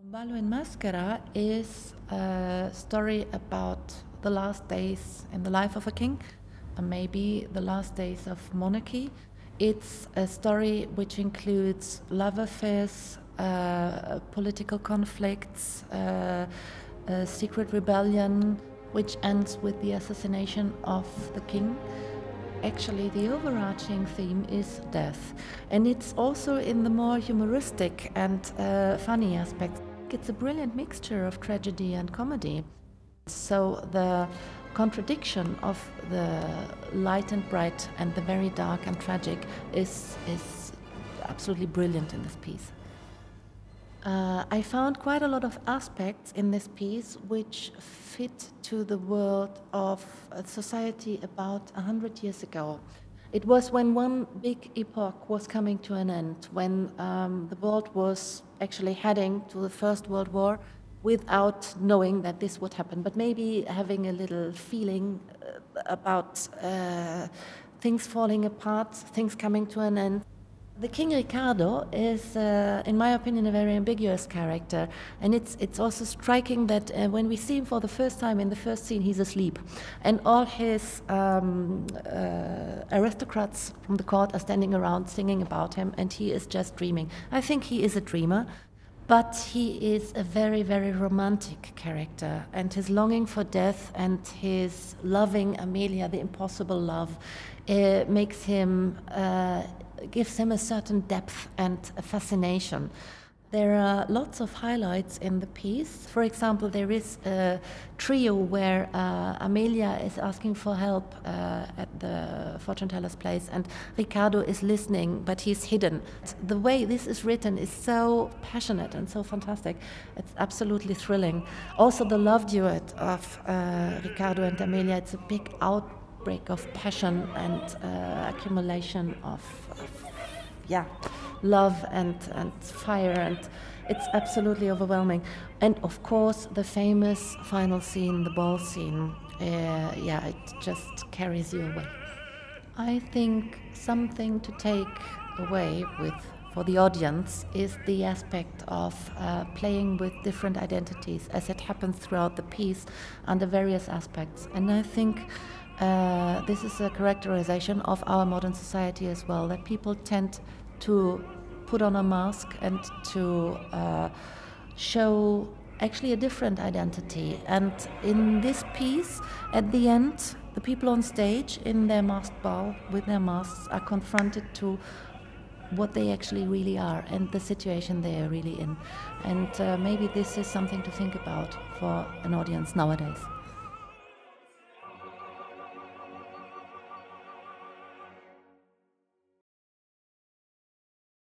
Ballo in Maschera is a story about the last days in the life of a king, and maybe the last days of monarchy. It's a story which includes love affairs, political conflicts, secret rebellion, which ends with the assassination of the king. Actually, the overarching theme is death, and it's also in the more humoristic and funny aspects. It's a brilliant mixture of tragedy and comedy. So the contradiction of the light and bright and the very dark and tragic is absolutely brilliant in this piece. I found quite a lot of aspects in this piece which fit to the world of a society about 100 years ago. It was when one big epoch was coming to an end, when the world was actually heading to the First World War without knowing that this would happen, but maybe having a little feeling about things falling apart, things coming to an end. The King Riccardo is, in my opinion, a very ambiguous character, and it's also striking that when we see him for the first time in the first scene, he's asleep, and all his aristocrats from the court are standing around singing about him, and he is just dreaming. I think he is a dreamer, but he is a very, very romantic character, and his longing for death and his loving Amelia, the impossible love, makes him gives him a certain depth and a fascination. There are lots of highlights in the piece. For example, there is a trio where Amelia is asking for help at the fortune teller's place, and Riccardo is listening, but he's hidden. The way this is written is so passionate and so fantastic. It's absolutely thrilling. Also, the love duet of Riccardo and Amelia, it's a big outbreak of passion and accumulation of love and fire, and it's absolutely overwhelming. And of course, the famous final scene, the ball scene, it just carries you away. I think something to take away for the audience is the aspect of playing with different identities, as it happens throughout the piece under various aspects. And I think this is a characterization of our modern society as well, that people tend to put on a mask and to show actually a different identity. And in this piece, at the end, the people on stage in their masked ball with their masks are confronted to what they actually really are and the situation they are really in. And maybe this is something to think about for an audience nowadays.